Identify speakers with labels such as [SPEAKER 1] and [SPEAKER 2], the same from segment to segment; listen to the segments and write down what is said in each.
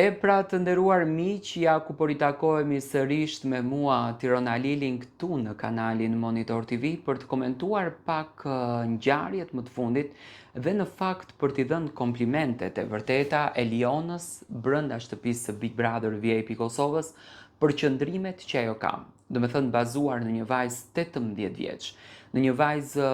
[SPEAKER 1] E pra të nderuar miq, ja ku po ritakohemi sërish me mua Tirona Lilin këtu në kanalin Monitor TV për të komentuar pak ngjarjet më të fundit dhe në fakt për t'i dhënë komplimentet e vërteta Elionës brenda shtëpisë së Big Brother VIP Kosovës për qëndrimet që ajo ka. Do me thënë bazuar në një vajzë 18 vjeç, në një vajzë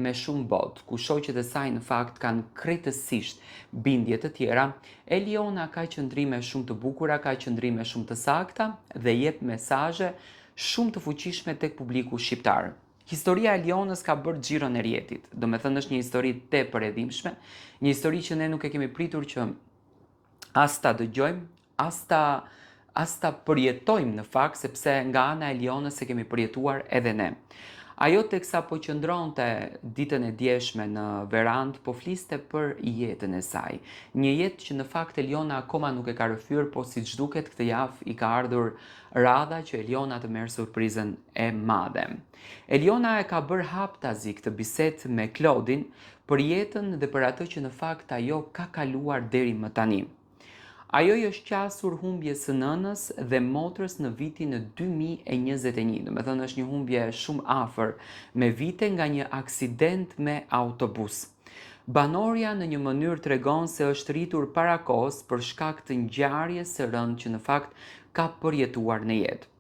[SPEAKER 1] me shumë botë, ku shoqet e saj në fakt kanë krejtësisht bindje të tjera, Eliona ka qëndrime shumë të bukura, ka qëndrime shumë të sakta dhe jep mesazhe shumë të fuqishme tek publiku shqiptar. Historia e Elionës ka bërë xhiron e rjetit, do me thënë është një histori tepër e dhimbshme, një histori që ne nuk e kemi pritur që as ta dëgjojmë, as ta përjetojmë në fakt, sepse nga ana e Elionës e kemi përjetuar edhe ne. Ajo teksa po qëndronte ditën e djeshme në verandë, po fliste për jetën e saj. Një jetë që në fakt Eliona akoma nuk e ka rrëfyer, po siç duket këtë javë i ka ardhur radha që Eliona të merr surprizën e madhe. Eliona e ka bërë haptazi këtë bisedë me Klodin për jetën dhe për atë që në fakt ajo ka kaluar deri më tani. Ajo i është qasur humbjes së nënës dhe motrës në vitin 2021, do me thënë është një humbje shumë afër me vite nga një aksident me autobus. Banorja në një mënyrë tregon se është rritur para kohës për shkak të ngjarjes së rëndë që në fakt ka përjetuar në jetë.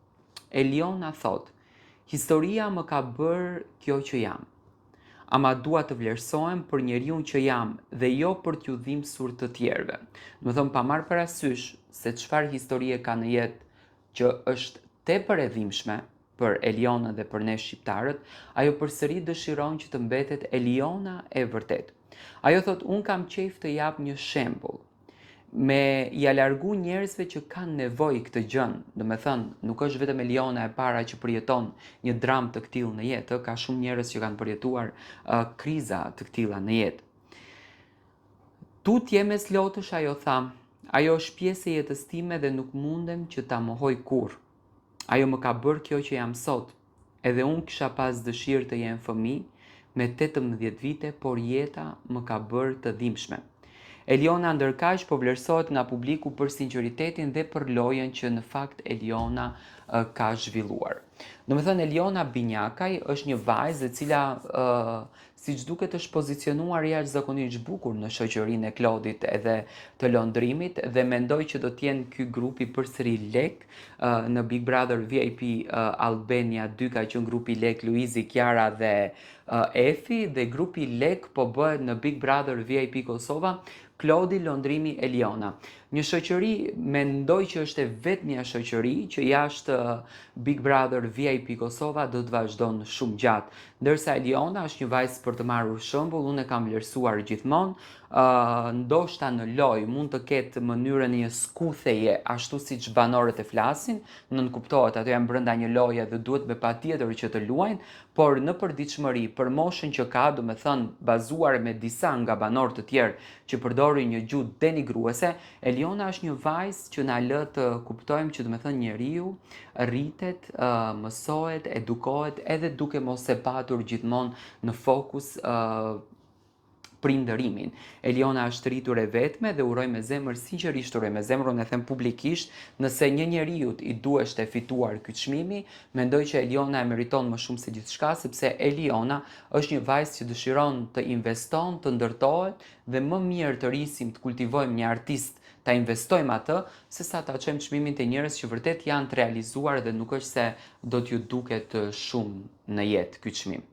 [SPEAKER 1] Eliona thot: "Historia më ka bërë kjo që jam. Ama dua të vlerësohem për njeriun që jam dhe jo për t'ju dhimbsur të tjerëve." Do të thënë pa marrë parasysh se çfarë historie ka në jetë që është tepër e dhimbshme për Elionën dhe për ne shqiptarët, ajo përsëri dëshiron që të mbetet Eliona e vërtet. Ajo thot: "Unë kam qejf të jap një shembull me ja largu njerëzve që kanë nevojë këtë gjën." Do me thënë, nuk është vetëm Eliona e para që përjeton një dramë të këtillë në jetë, ka shumë njerëz që kanë përjetuar kriza të këtilla në jetë. "Tutje mes lotësh," ajo tha. "Ajo është pjesë e jetës time dhe nuk mundem që ta mohoj kurrë. Ajo më ka bërë kjo që jam sot. Edhe unë kisha pas dëshirë të jem fëmijë me 18 vite, por jeta më ka bërë të dhimbshme." Eliona ndërkaq po vlerësohet nga publiku për sinqeritetin dhe për lojën që në fakt Eliona ka zhvilluar. Do me thënë, Eliona Binjakaj është një vajzë e cila siç duket është pozicionuar jashtëzakonisht bukur në shoqërinë e Klodit edhe të lëndrimit dhe mendoj që do t'jenë ky grupi përsëri lek në Big Brother VIP Albania 2 ka qenë grupi lek Luizi, Kiara dhe Efi, dhe grupi lek po bëhet në Big Brother VIP Kosova Klodi, Londrimi, Eliona. Një shoqëri mendoj që është e vetmja shoqëri që jashtë Big Brother VIP Kosova do të vazhdon shumë gjatë. Ndërsa Eliona është një vajzë për të marrur shembull, unë e kam vlerësuar gjithmonë. Ndoshta në lojë mund të ketë mënyrën e një skutheje ashtu siç banorët e flasin, nënkuptohet, ato janë brenda një loje dhe duhet me patjetër që të luajnë, por në përditshmëri, për moshën që ka, do me thënë bazuar me disa nga banorët të tjerë që përdorin një gjuhë denigruese, Eliona është një vajzë që na lë të kuptojmë që do me thënë njeriu rritet, mësohet, edukohet edhe duke mos e patur gjithmonë në fokus prindërimin. Eliona është rritur e vetme dhe uroj me zemër, sinqerisht uroj me zemër, unë e them publikisht, nëse një njeriu i duhesh të fituar ky çmimi, mendoj që Eliona e meriton më shumë se gjithçka, sepse Eliona është një vajzë që dëshiron të investon, të ndërtohet dhe më mirë të rrisim të kultivojmë një artist, ta investojmë atë, se sa ta çojmë çmimin te njerëz që vërtet janë të realizuar dhe nuk është se do t'ju duket shumë në jetë ky çmim.